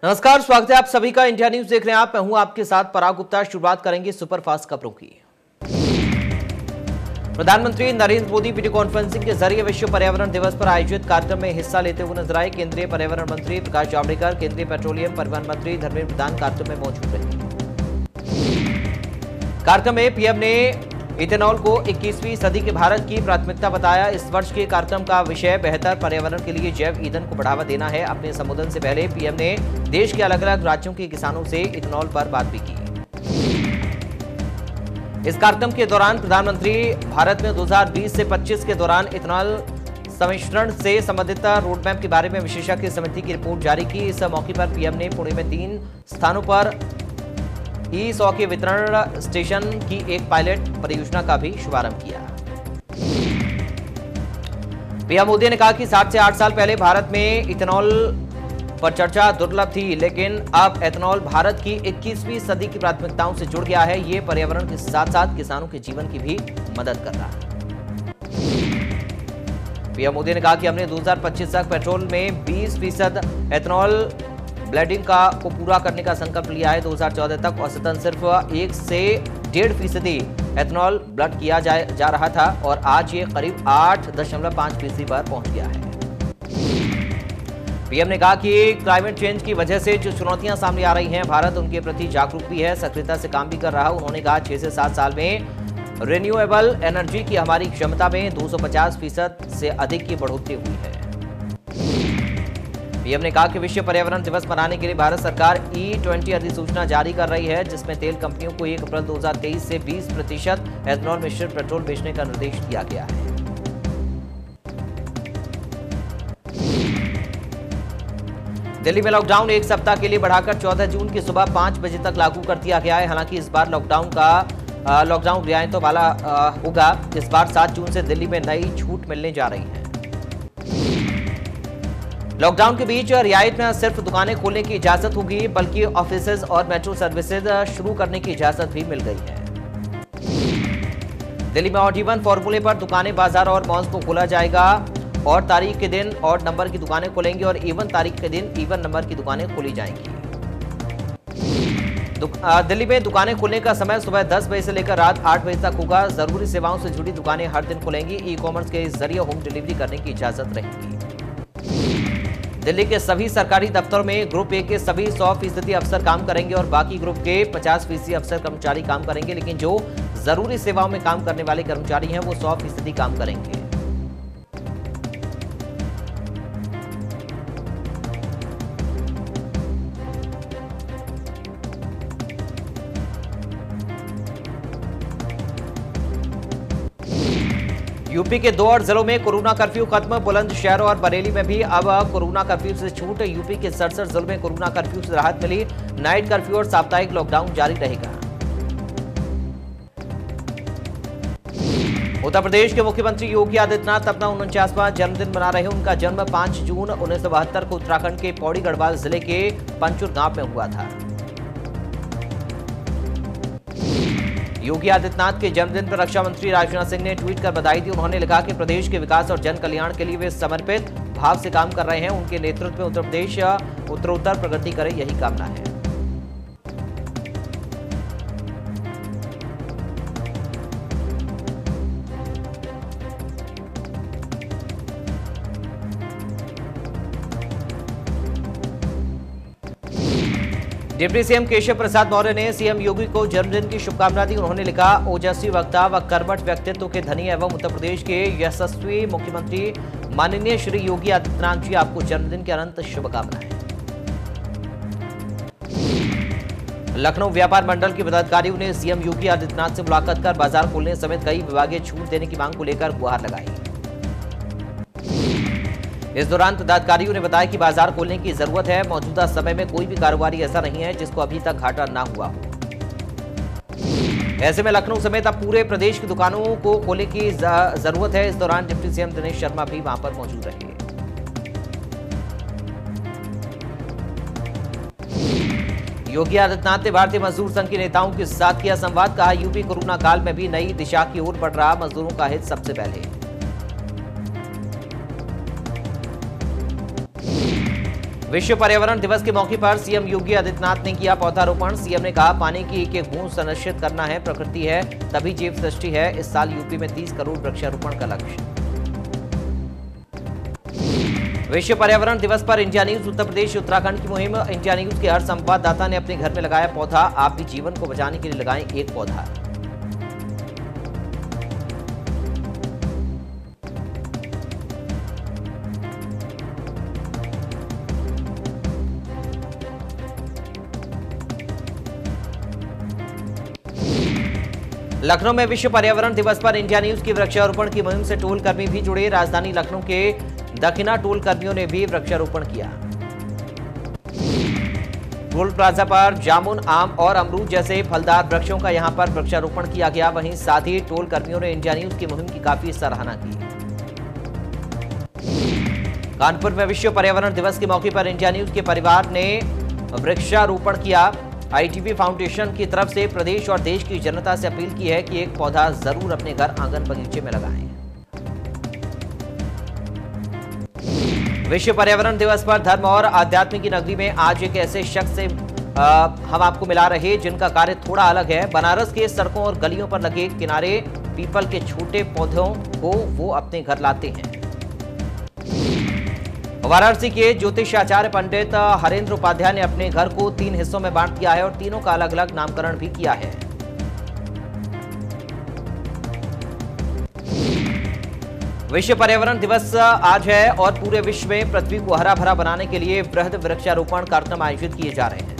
नमस्कार, स्वागत है आप सभी का। इंडिया न्यूज देख रहे हैं आप। मैं हूं आपके साथ पराग गुप्ता। शुरुआत करेंगे सुपरफास्ट खबरों की। प्रधानमंत्री नरेंद्र मोदी वीडियो कॉन्फ्रेंसिंग के जरिए विश्व पर्यावरण दिवस पर आयोजित कार्यक्रम में हिस्सा लेते हुए नजर आए। केंद्रीय पर्यावरण मंत्री प्रकाश जावड़ेकर, केंद्रीय पेट्रोलियम परिवहन मंत्री धर्मेंद्र प्रधान कार्यक्रम में मौजूद रहे। कार्यक्रम में पीएम ने इथेनॉल को 21वीं सदी के भारत की प्राथमिकता बताया। इस वर्ष के कार्यक्रम का विषय बेहतर पर्यावरण के लिए जैव ईंधन को बढ़ावा देना है। अपने संबोधन से पहले पीएम ने देश के अलग अलग राज्यों के किसानों से इथेनॉल पर बात भी की। इस कार्यक्रम के दौरान प्रधानमंत्री भारत में 2020 से 25 के दौरान इथेनॉल संमिश्रण से संबंधित रोडमैप के बारे में विशेषज्ञ समिति की रिपोर्ट जारी की। इस मौके पर पीएम ने पुणे में 3 स्थानों पर E100 के वितरण स्टेशन की एक पायलट परियोजना का भी शुभारंभ किया। पीएम मोदी ने कहा कि 7 से 8 साल पहले भारत में इथेनॉल पर चर्चा दुर्लभ थी, लेकिन अब एथेनॉल भारत की 21वीं सदी की प्राथमिकताओं से जुड़ गया है। ये पर्यावरण के साथ साथ किसानों के जीवन की भी मदद कर रहा है। पीएम मोदी ने कहा कि हमने 2025 तक पेट्रोल में 20% एथेनॉल ब्लेंडिंग को पूरा करने का संकल्प लिया है। 2014 तक औसतन सिर्फ 1 से 1.5% एथेनॉल ब्लेंड किया जा रहा था और आज ये करीब 8.5% पर पहुंच गया है। पीएम ने कहा कि क्लाइमेट चेंज की वजह से जो चुनौतियां सामने आ रही हैं, भारत उनके प्रति जागरूक भी है, सक्रियता से काम भी कर रहा है। उन्होंने कहा 6 से 7 साल में रिन्यूएबल एनर्जी की हमारी क्षमता में 250% से अधिक की बढ़ोतरी हुई है। पीएम ने कहा कि विश्व पर्यावरण दिवस मनाने के लिए भारत सरकार E20 अधिसूचना जारी कर रही है, जिसमें तेल कंपनियों को 1 अप्रैल 2023 से 20% एथेनॉल मिश्रित पेट्रोल बेचने का निर्देश दिया गया है। दिल्ली में लॉकडाउन 1 सप्ताह के लिए बढ़ाकर 14 जून की सुबह 5 बजे तक लागू कर दिया गया है। हालांकि इस बार लॉकडाउन रियायतों वाला होगा। इस बार 7 जून से दिल्ली में नई छूट मिलने जा रही है। लॉकडाउन के बीच रियायत में सिर्फ दुकानें खोलने की इजाजत होगी, बल्कि ऑफिसेज और मेट्रो सर्विसेज शुरू करने की इजाजत भी मिल गई है। दिल्ली में ऑड इवन फॉर्मूले पर दुकानें, बाजार और मॉल्स को खोला जाएगा। और तारीख के दिन ऑड नंबर की दुकानें खुलेंगी और इवन तारीख के दिन इवन नंबर की दुकानें खोली जाएंगी। दिल्ली में दुकानें खुलने का समय सुबह 10 बजे से लेकर रात 8 बजे तक होगा। जरूरी सेवाओं से जुड़ी दुकानें हर दिन खुलेंगी। ई-कॉमर्स के जरिए होम डिलीवरी करने की इजाजत रहेगी। दिल्ली के सभी सरकारी दफ्तरों में ग्रुप ए के सभी 100% अफसर काम करेंगे और बाकी ग्रुप के 50% अफसर कर्मचारी काम करेंगे, लेकिन जो जरूरी सेवाओं में काम करने वाले कर्मचारी हैं वो 100% काम करेंगे। यूपी के 2 और जिलों में कोरोना कर्फ्यू खत्म। बुलंदशहर और बरेली में भी अब कोरोना कर्फ्यू से छूट। यूपी के 67 जिलों में कोरोना कर्फ्यू से राहत मिली। नाइट कर्फ्यू और साप्ताहिक लॉकडाउन जारी रहेगा। उत्तर प्रदेश के मुख्यमंत्री योगी आदित्यनाथ अपना 49वां जन्मदिन मना रहे हैं। उनका जन्म 5 जून 1972 को उत्तराखंड के पौड़ी गढ़वाल जिले के पंचुर गांव में हुआ था। योगी आदित्यनाथ के जन्मदिन पर रक्षा मंत्री राजनाथ सिंह ने ट्वीट कर बधाई दी। उन्होंने लिखा कि प्रदेश के विकास और जन कल्याण के लिए वे समर्पित भाव से काम कर रहे हैं। उनके नेतृत्व में उत्तर प्रदेश उत्तरोत्तर प्रगति करे, यही कामना है। डिप्टी सीएम केशव प्रसाद मौर्य ने सीएम योगी को जन्मदिन की शुभकामना दी। उन्होंने लिखा, ओजस्वी वक्ता व कर्मठ व्यक्तित्व के धनी एवं उत्तर प्रदेश के यशस्वी मुख्यमंत्री माननीय श्री योगी आदित्यनाथ जी, आपको जन्मदिन की अनंत शुभकामनाएं। लखनऊ व्यापार मंडल के पदाधिकारियों ने सीएम योगी आदित्यनाथ से मुलाकात कर बाजार खोलने समेत कई विभागीय छूट देने की मांग को लेकर गुहार लगाई। इस दौरान पदाधिकारियों ने बताया कि बाजार खोलने की जरूरत है। मौजूदा समय में कोई भी कारोबारी ऐसा नहीं है जिसको अभी तक घाटा ना हुआ हो। ऐसे में लखनऊ समेत अब पूरे प्रदेश की दुकानों को खोलने की जरूरत है। इस दौरान डिप्टी सीएम दिनेश शर्मा भी वहां पर मौजूद रहे। योगी आदित्यनाथ ने भारतीय मजदूर संघ के नेताओं के साथ किया संवाद। कहा, यूपी कोरोना काल में भी नई दिशा की ओर बढ़ रहा, मजदूरों का हित सबसे पहले। विश्व पर्यावरण दिवस के मौके पर सीएम योगी आदित्यनाथ ने किया पौधारोपण। सीएम ने कहा, पानी की एक एक बूंद सुनिश्चित करना है, प्रकृति है तभी जीव सृष्टि है। इस साल यूपी में 30 करोड़ वृक्षारोपण का लक्ष्य। विश्व पर्यावरण दिवस पर इंडिया न्यूज उत्तर प्रदेश उत्तराखंड की मुहिम। इंडिया न्यूज के हर संवाददाता ने अपने घर में लगाया पौधा। आप भी जीवन को बचाने के लिए लगाएं एक पौधा। लखनऊ में विश्व पर्यावरण दिवस पर इंडिया न्यूज की वृक्षारोपण की मुहिम से टोल कर्मी भी जुड़े। राजधानी लखनऊ के दखिना टोल कर्मियों ने भी वृक्षारोपण किया। टोल प्लाजा पर जामुन, आम और अमरूद जैसे फलदार वृक्षों का यहां पर वृक्षारोपण किया गया। वहीं साथ ही टोल कर्मियों ने इंडिया न्यूज की मुहिम की काफी सराहना की। कानपुर में विश्व पर्यावरण दिवस के मौके पर इंडिया न्यूज के परिवार ने वृक्षारोपण किया। आईटीबी फाउंडेशन की तरफ से प्रदेश और देश की जनता से अपील की है कि एक पौधा जरूर अपने घर, आंगन, बगीचे में लगाएं। विश्व पर्यावरण दिवस पर धर्म और आध्यात्म की नगरी में आज एक ऐसे शख्स से हम आपको मिला रहे जिनका कार्य थोड़ा अलग है। बनारस के सड़कों और गलियों पर लगे किनारे पीपल के छोटे पौधों को वो अपने घर लाते हैं। वाराणसी के ज्योतिषाचार्य पंडित हरेंद्र उपाध्याय ने अपने घर को 3 हिस्सों में बांट दिया है और तीनों का अलग अलग नामकरण भी किया है। विश्व पर्यावरण दिवस आज है और पूरे विश्व में पृथ्वी को हरा भरा बनाने के लिए वृहद वृक्षारोपण कार्यक्रम आयोजित किए जा रहे हैं।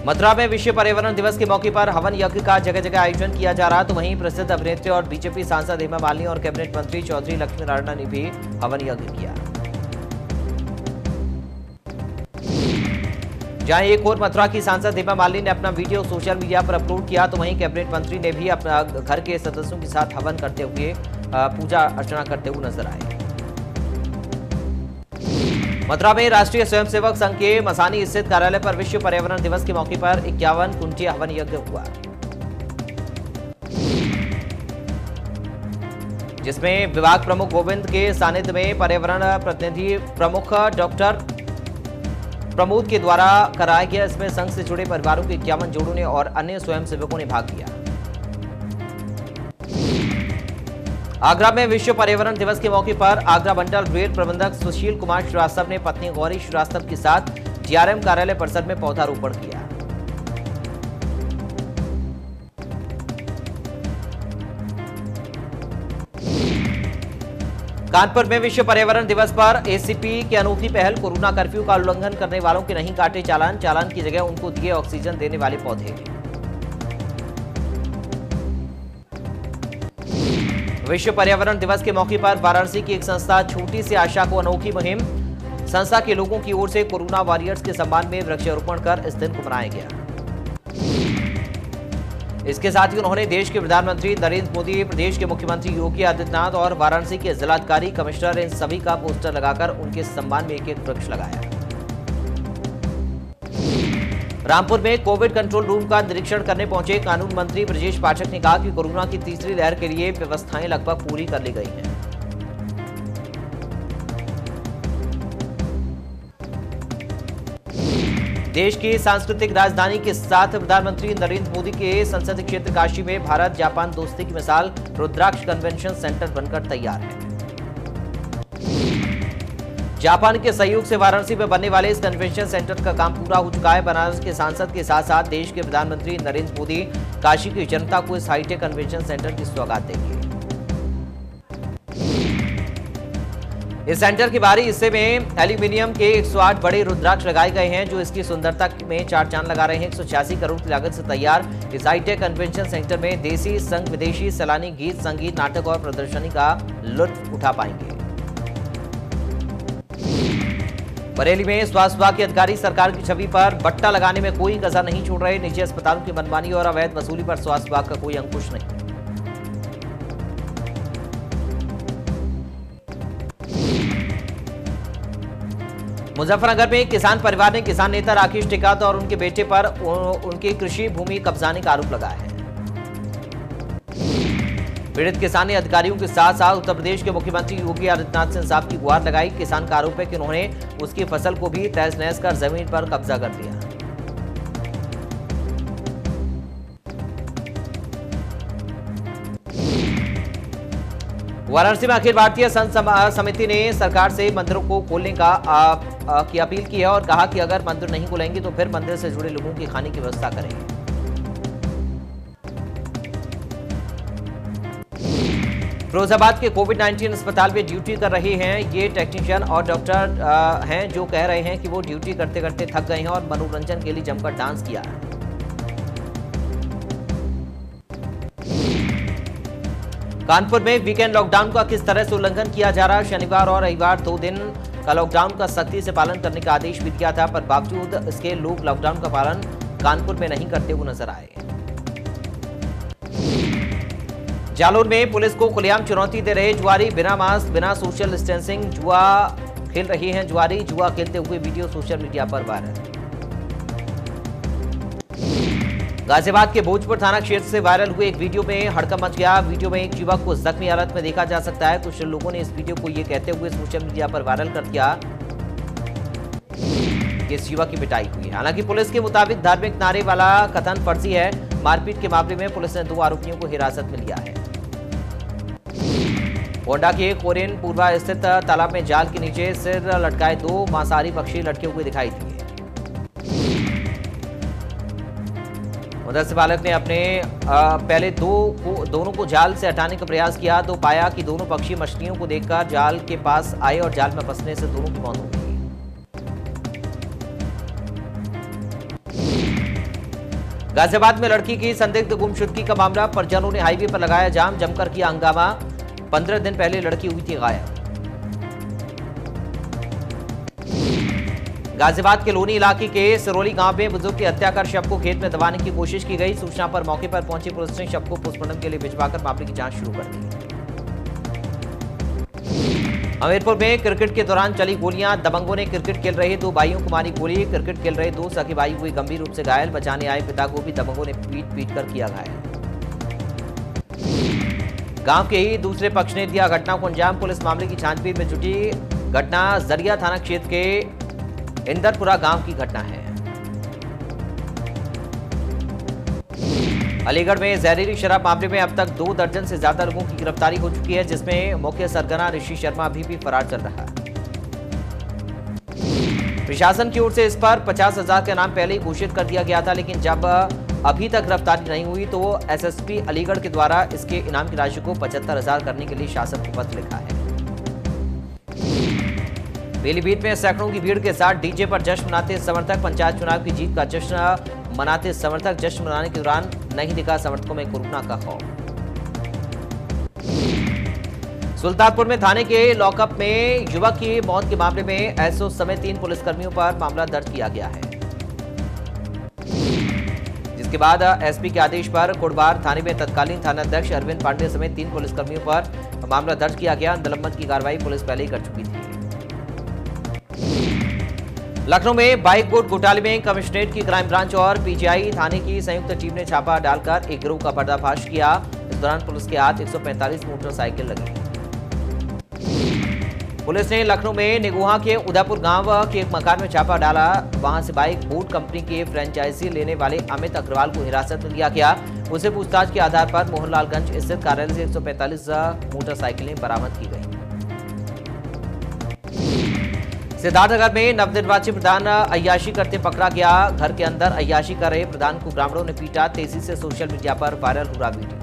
मथुरा में विश्व पर्यावरण दिवस के मौके पर हवन यज्ञ का जगह जगह आयोजन किया जा रहा। तो वहीं प्रसिद्ध अभिनेत्री और बीजेपी सांसद हेमा मालिनी और कैबिनेट मंत्री चौधरी लक्ष्मी नारायण ने भी हवन यज्ञ किया। जहां एक और मथुरा की सांसद हेमा मालिनी ने अपना वीडियो सोशल मीडिया पर अपलोड किया, तो वहीं कैबिनेट मंत्री ने भी अपना घर के सदस्यों के साथ हवन करते हुए पूजा अर्चना करते हुए नजर आए। मथुरा में राष्ट्रीय स्वयंसेवक संघ के मसानी स्थित कार्यालय पर विश्व पर्यावरण दिवस के मौके पर 51 कुंडीय हवन यज्ञ हुआ, जिसमें विभाग प्रमुख गोविंद के सानिध्य में पर्यावरण प्रतिनिधि प्रमुख डॉक्टर प्रमोद के द्वारा कराया गया। इसमें संघ से जुड़े परिवारों के 51 जोड़ों ने और अन्य स्वयंसेवकों ने भाग लिया। आगरा में विश्व पर्यावरण दिवस के मौके पर आगरा मंडल रेल प्रबंधक सुशील कुमार श्रीवास्तव ने पत्नी गौरी श्रीवास्तव के साथ डीआरएम कार्यालय परिसर में पौधारोपण किया। कानपुर में विश्व पर्यावरण दिवस पर एसीपी की अनोखी पहल। कोरोना कर्फ्यू का उल्लंघन करने वालों के नहीं काटे चालान, चालान की जगह उनको दिए ऑक्सीजन देने वाले पौधे। विश्व पर्यावरण दिवस के मौके पर वाराणसी की एक संस्था छोटी सी आशा को अनोखी मुहिम। संस्था के लोगों की ओर से कोरोना वॉरियर्स के सम्मान में वृक्षारोपण कर इस दिन को मनाया गया। इसके साथ ही उन्होंने देश के प्रधानमंत्री नरेंद्र मोदी, प्रदेश के मुख्यमंत्री योगी आदित्यनाथ और वाराणसी के जिलाधिकारी, कमिश्नर, इन सभी का पोस्टर लगाकर उनके सम्मान में एक एक वृक्ष लगाया। रामपुर में कोविड कंट्रोल रूम का निरीक्षण करने पहुंचे कानून मंत्री ब्रजेश पाठक ने कहा कि कोरोना की तीसरी लहर के लिए व्यवस्थाएं लगभग पूरी कर ली गई हैं। देश की सांस्कृतिक राजधानी के साथ प्रधानमंत्री नरेंद्र मोदी के संसदीय क्षेत्र काशी में भारत जापान दोस्ती की मिसाल रुद्राक्ष कन्वेंशन सेंटर बनकर तैयार है। जापान के सहयोग से वाराणसी में बनने वाले इस कन्वेंशन सेंटर का काम पूरा हो चुका है। बनारस के सांसद के साथ साथ देश के प्रधानमंत्री नरेंद्र मोदी काशी की जनता को इस हाईटेक कन्वेंशन सेंटर की सौगात देंगे। इस सेंटर के बाहरी हिस्से में एल्यूमिनियम के 108 बड़े रुद्राक्ष लगाए गए हैं, जो इसकी सुंदरता में चार चांद लगा रहे हैं। 186 करोड़ की लागत से तैयार इस हाईटेक कन्वेंशन सेंटर में देसी संग विदेशी सैलानी गीत, संगीत, नाटक और प्रदर्शनी का लुत्फ उठा पाएंगे। बरेली में स्वास्थ्य विभाग के अधिकारी सरकार की छवि पर बट्टा लगाने में कोई कसर नहीं छोड़ रहे। निजी अस्पतालों की मनमानी और अवैध वसूली पर स्वास्थ्य विभाग का कोई अंकुश नहीं। मुजफ्फरनगर में किसान परिवार ने किसान नेता राकेश टिकैत और उनके बेटे पर उनकी कृषि भूमि कब्जाने का आरोप लगाया है। पीड़ित किसान ने अधिकारियों के साथ साथ उत्तर प्रदेश के मुख्यमंत्री योगी आदित्यनाथ से इंसाफ की गुहार लगाई। किसान का आरोप है कि उन्होंने उसकी फसल को भी तहस नहस कर जमीन पर कब्जा कर लिया। वाराणसी में अखिल भारतीय संत समिति ने सरकार से मंदिरों को खोलने की अपील की है और कहा कि अगर मंदिर नहीं खुलेंगे तो फिर मंदिर से जुड़े लोगों की खाने की व्यवस्था करेंगे। फिरोजाबाद के कोविड-19 अस्पताल में ड्यूटी कर रहे हैं ये टेक्नीशियन और डॉक्टर हैं जो कह रहे हैं कि वो ड्यूटी करते करते थक गए हैं और मनोरंजन के लिए जमकर डांस किया है। कानपुर में वीकेंड लॉकडाउन का किस तरह से उल्लंघन किया जा रहा है। शनिवार और रविवार 2 दिन का लॉकडाउन का सख्ती से पालन करने का आदेश भी दिया था, पर बावजूद इसके लोग लॉकडाउन का पालन कानपुर में नहीं करते हुए नजर आए। जालोर में पुलिस को खुलेआम चुनौती दे रहे जुआरी, बिना मास्क बिना सोशल डिस्टेंसिंग जुआ खेल रही हैं जुआरी। जुआ खेलते हुए वीडियो सोशल मीडिया पर वायरल। गाजियाबाद के भोजपुर थाना क्षेत्र से वायरल हुए एक वीडियो में हड़कंप मच गया। वीडियो में एक युवक को जख्मी हालत में देखा जा सकता है। कुछ लोगों ने इस वीडियो को ये कहते हुए सोशल मीडिया पर वायरल कर दिया कि इस युवक की पिटाई हुई है। हालांकि पुलिस के मुताबिक धार्मिक नारे वाला कथन फर्जी है। मारपीट के मामले में पुलिस ने 2 आरोपियों को हिरासत में लिया है। गोंडा के कोरेन पूर्वा स्थित तालाब में जाल के नीचे सिर लटकाए 2 मांसाहारी पक्षी लटके हुए दिखाई दिए। मदरसे बालक ने अपने पहले दोनों को जाल से हटाने का प्रयास किया तो पाया कि दोनों पक्षी मछलियों को देखकर जाल के पास आए और जाल में फंसने से दोनों की मौत हो गई। गाजियाबाद में लड़की की संदिग्ध गुमशुदगी का मामला, परिजनों ने हाईवे पर लगाया जाम, जमकर किया हंगामा। 15 दिन पहले लड़की हुई थी गायब। गाजियाबाद के लोनी इलाके के सिरोली गांव में बुजुर्ग की हत्या कर शव को खेत में दबाने की कोशिश की गई। सूचना पर मौके पर पहुंची पुलिस ने शव को पोस्टमार्टम के लिए भिजवाकर मामले की जांच शुरू कर दी। हमीरपुर में क्रिकेट के दौरान चली गोलियां, दबंगों ने क्रिकेट खेल रहे 2 भाइयों को मारी गोली। क्रिकेट खेल रहे 2 सगे भाई हुए गंभीर रूप से घायल। बचाने आए पिता को भी दबंगों ने पीट कर किया घायल। गांव के ही दूसरे पक्ष ने दिया घटना को अंजाम। पुलिस मामले की छानबीन में जुटी। घटना जरिया थाना क्षेत्र के इंदरपुरा गांव की घटना है। अलीगढ़ में जहरीली शराब मामले में अब तक 2 दर्जन से ज्यादा लोगों की गिरफ्तारी हो चुकी है, जिसमें मुख्य सरगना ऋषि शर्मा अभी भी फरार चल रहा है। प्रशासन की ओर से इस पर 50,000 का इनाम पहले ही घोषित कर दिया गया था, लेकिन जब अभी तक गिरफ्तारी नहीं हुई तो एसएसपी अलीगढ़ के द्वारा इसके इनाम की राशि को 75,000 करने के लिए शासन को पत्र लिखा है। पीलीभीत में सैकड़ों की भीड़ के साथ डीजे पर जश्न मनाते समर्थक। पंचायत चुनाव की जीत का जश्न मनाते समर्थक। जश्न मनाने के दौरान नहीं दिखा समर्थकों में कोरोना का खौफ। सुल्तानपुर में थाने के लॉकअप में युवक की मौत के मामले में एसओ समेत 3 पुलिसकर्मियों पर मामला दर्ज किया गया है, जिसके बाद एसपी के आदेश पर कुड़बार थाने में तत्कालीन थानाध्यक्ष अरविंद पांडे समेत 3 पुलिसकर्मियों पर मामला दर्ज किया गया। निलंबन की कार्रवाई पुलिस पहले ही कर चुकी थी। लखनऊ में बाइक बोट घोटाले में कमिश्नरेट की क्राइम ब्रांच और पीजीआई थाने की संयुक्त टीम ने छापा डालकर एक गिरोह का पर्दाफाश किया। इस दौरान पुलिस के हाथ 145 मोटरसाइकिल लगी। पुलिस ने लखनऊ में निगोहा के उदयपुर गांव के एक मकान में छापा डाला। वहां से बाइक बोट कंपनी के फ्रेंचाइजी लेने वाले अमित अग्रवाल को हिरासत में लिया गया। उसे पूछताछ के आधार पर मोहनलालगंज स्थित कार्यालय से 145 मोटरसाइकिलें बरामद की गई। सिद्धार्थनगर में नवनिर्वाचित प्रधान अय्याशी करते पकड़ा गया। घर के अंदर अय्याशी कर रहे प्रधान को ग्रामीणों ने पीटा। तेजी से सोशल मीडिया पर वायरल हो रहा वीडियो।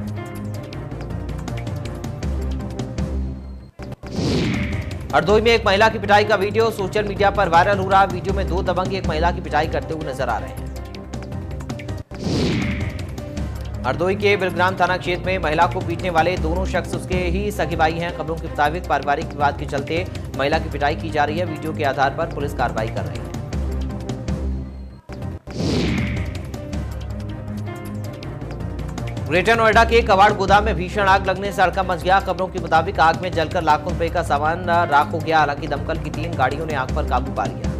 हरदोई में एक महिला की पिटाई का वीडियो सोशल मीडिया पर वायरल हो रहा। वीडियो में 2 दबंग एक महिला की पिटाई करते हुए नजर आ रहे हैं। हरदोई के बिलग्राम थाना क्षेत्र में महिला को पीटने वाले दोनों शख्स उसके ही सगे भाई हैं। खबरों के मुताबिक पारिवारिक विवाद के चलते महिला की पिटाई की जा रही है। वीडियो के आधार पर पुलिस कार्रवाई कर रही है। ग्रेटर नोएडा के कबाड़ गोदाम में भीषण आग लगने से हड़कंप मच गया। खबरों के मुताबिक आग में जलकर लाखों रुपए का सामान राख हो गया। हालांकि दमकल की 3 गाड़ियों ने आग पर काबू पा लिया।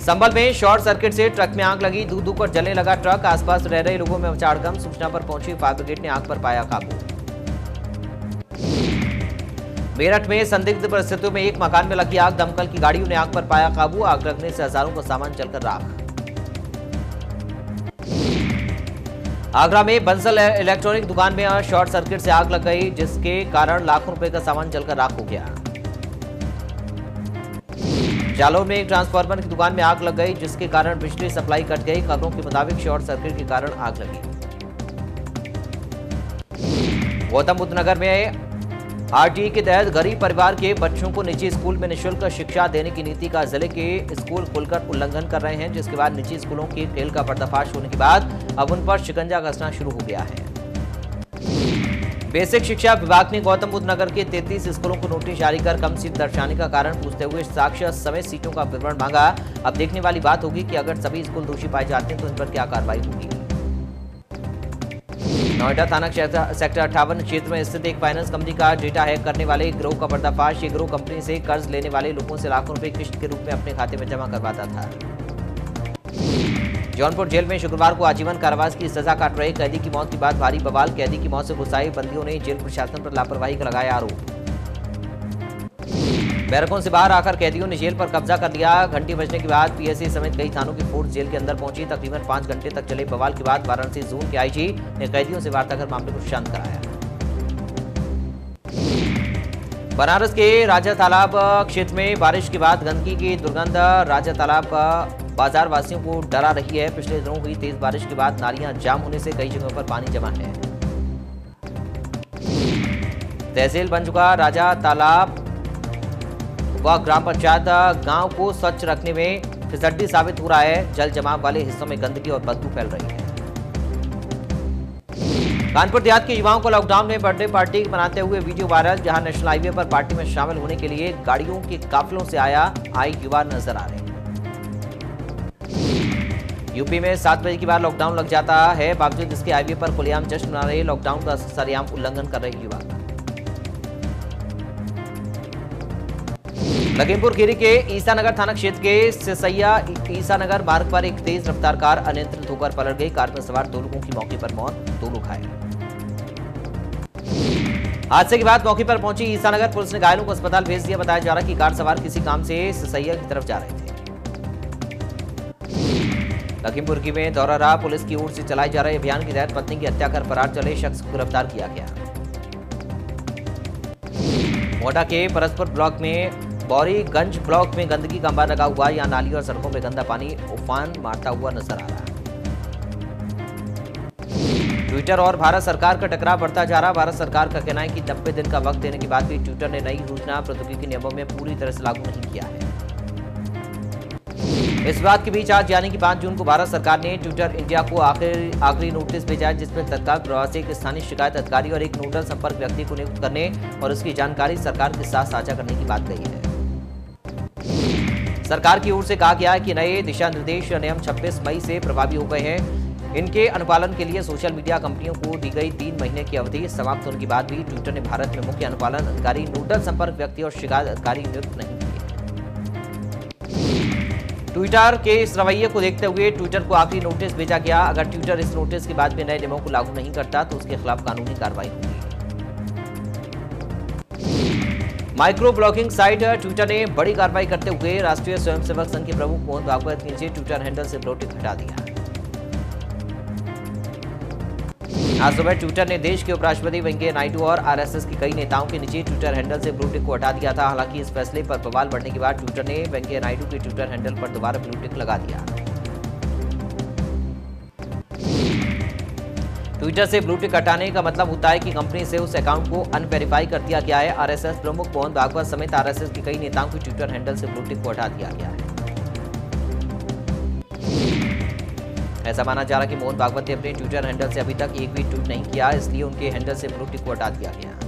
संभल में शॉर्ट सर्किट से ट्रक में आग लगी, दूर दूर पर जलने लगा ट्रक, आसपास रह रहे लोगों में मचा हड़कंप। सूचना पर पहुंची फायर ब्रिगेड ने आग पर पाया काबू। मेरठ में संदिग्ध परिस्थितियों में एक मकान में लगी आग, दमकल की गाड़ियों ने आग पर पाया काबू। आग लगने से हजारों का सामान जलकर राख। आगरा में बंसल इलेक्ट्रॉनिक दुकान में शॉर्ट सर्किट से आग लग गई, जिसके कारण लाखों रुपए का सामान जलकर राख हो गया। जालौर में एक ट्रांसफार्मर की दुकान में आग लग गई, जिसके कारण बिजली सप्लाई कट गई। खबरों के मुताबिक शॉर्ट सर्किट के कारण आग लगी। गौतम बुद्ध नगर में आरटीई के तहत गरीब परिवार के बच्चों को निजी स्कूल में निःशुल्क शिक्षा देने की नीति का जिले के स्कूल खुलकर उल्लंघन कर रहे हैं, जिसके बाद निजी स्कूलों के खेल का पर्दाफाश होने के बाद अब उन पर शिकंजा कसना शुरू हो गया है। बेसिक शिक्षा विभाग ने गौतम बुद्ध नगर के 33 स्कूलों को नोटिस जारी कर कम सीट दर्शाने का कारण पूछते हुए साक्ष्य समेत सीटों का विवरण मांगा। अब देखने वाली बात होगी कि अगर सभी स्कूल दोषी पाए जाते हैं तो इन पर क्या कार्रवाई होगी। नोएडा थाना सेक्टर 58 क्षेत्र में स्थित एक फाइनेंस कंपनी का डेटा हैक करने वाले गिरोह का पर्दाफाश। ये गिरोह कंपनी से कर्ज लेने वाले लोगों से लाखों रुपए किस्त के रूप में अपने खाते में जमा करवाता था। जौनपुर जेल में शुक्रवार को आजीवन कारावास की सजा काट रहे कैदी की मौत के बाद भारी बवाल। कैदी की मौत से गुस्साए बंदियों ने जेल प्रशासन पर लापरवाही का लगाया आरोप। बैरकों से बाहर आकर कैदियों ने जेल पर कब्जा कर लिया। घंटी बजने के बाद पीएससी समेत कई थानों की फोर्स जेल के अंदर पहुंची। तकरीबन 5 घंटे तक चले बवाल के बाद वाराणसी जोन के आईजी ने कैदियों से वार्ता कर मामले को शांत कराया। बनारस के राजा तालाब क्षेत्र में बारिश के बाद गंदगी की दुर्गंध राजा तालाब बाजार वासियों को डरा रही है। पिछले दिनों हुई तेज बारिश के बाद नालियां जाम होने से कई जगहों पर पानी जमा है। तहसील बन चुका राजा तालाब व ग्राम पंचायत गांव को स्वच्छ रखने में फिसड्डी साबित हो रहा है। जल जमाव वाले हिस्सों में गंदगी और बदबू फैल रही है। कानपुर देहात के युवाओं को लॉकडाउन में बर्थडे पार्टी मनाते हुए वीडियो वायरल, जहां नेशनल हाईवे पर पार्टी में शामिल होने के लिए गाड़ियों के काफिलों से आए युवा नजर आ रहे हैं। यूपी में 7 बजे के बाद लॉकडाउन लग जाता है, बावजूद इसके हाईवे पर खुलेआम जश्न मना रहे लॉकडाउन का सरेआम उल्लंघन कर रहे युवा। लखीमपुर खीरी के ईसानगर थाना क्षेत्र के सिसैया ईसानगर मार्ग पर एक तेज रफ्तार कार अनियंत्रित होकर पलट गई। कार में सवार 2 लोगों की मौके पर मौत, 2 लोग घायल। हादसे के बाद मौके पर पहुंची ईसानगर पुलिस ने घायलों को अस्पताल भेज दिया। बताया जा रहा है कि कार सवार किसी काम से सिसैया की तरफ जा रहे थे। लखीमपुर की में दौरा रहा पुलिस की ओर से चलाए जा रहे अभियान के तहत पत्नी की हत्या कर फरार चले शख्स को गिरफ्तार किया गया। मोटा के परस्पर ब्लॉक में बौरीगंज ब्लॉक में गंदगी का अंबार लगा हुआ। यहां नाली और सड़कों में गंदा पानी उफान मारता हुआ नजर आ रहा है। ट्विटर और भारत सरकार का टकराव बढ़ता जा रहा। भारत सरकार का कहना है कि 90 दिन का वक्त देने के बाद भी ट्विटर ने नई योजना प्रौद्योगिकी नियमों में पूरी तरह से लागू नहीं किया है। इस बात के बीच आज यानी कि 5 जून को भारत सरकार ने ट्विटर इंडिया को आखिरी नोटिस भेजा है, जिसमें तत्काल प्रभाव से एक स्थानीय शिकायत अधिकारी और एक नोडल संपर्क व्यक्ति को नियुक्त करने और उसकी जानकारी सरकार के साथ साझा करने की बात कही है। सरकार की ओर से कहा गया है कि नए दिशा निर्देश नियम 26 मई से प्रभावी हो गए हैं। इनके अनुपालन के लिए सोशल मीडिया कंपनियों को दी गई 3 महीने की अवधि समाप्त होने के बाद भी ट्विटर ने भारत में मुख्य अनुपालन अधिकारी, नोडल संपर्क व्यक्ति और शिकायत अधिकारी नियुक्त नहीं किए। ट्विटर के इस रवैये को देखते हुए ट्विटर को आखिरी नोटिस भेजा गया। अगर ट्विटर इस नोटिस के बाद भी नए नियमों को लागू नहीं करता तो उसके खिलाफ कानूनी कार्रवाई होगी। माइक्रो ब्लॉगिंग साइट ट्विटर ने बड़ी कार्रवाई करते हुए राष्ट्रीय स्वयंसेवक संघ के प्रमुख मोहन भागवत के नीचे ट्विटर हैंडल से ब्लू टिक हटा दिया। आज सुबह ट्विटर ने देश के उपराष्ट्रपति वेंकैया नायडू और आरएसएस के कई नेताओं के नीचे ट्विटर हैंडल से ब्लू टिक को हटा दिया था। हालांकि इस फैसले पर बवाल बढ़ने के बाद ट्विटर ने वेंकैया नायडू के ट्विटर हैंडल पर दोबारा ब्लू टिक लगा दिया। ट्विटर से ब्लू टिक हटाने का मतलब होता है कि कंपनी से उस अकाउंट को अनवेरीफाई कर दिया गया है। आरएसएस प्रमुख मोहन भागवत समेत आरएसएस के कई नेताओं के ट्विटर हैंडल से ब्लू टिक को हटा दिया गया है। ऐसा माना जा रहा है कि मोहन भागवत ने अपने ट्विटर हैंडल से अभी तक एक भी ट्वीट नहीं किया, इसलिए उनके हैंडल से ब्लू टिक को हटा दिया गया।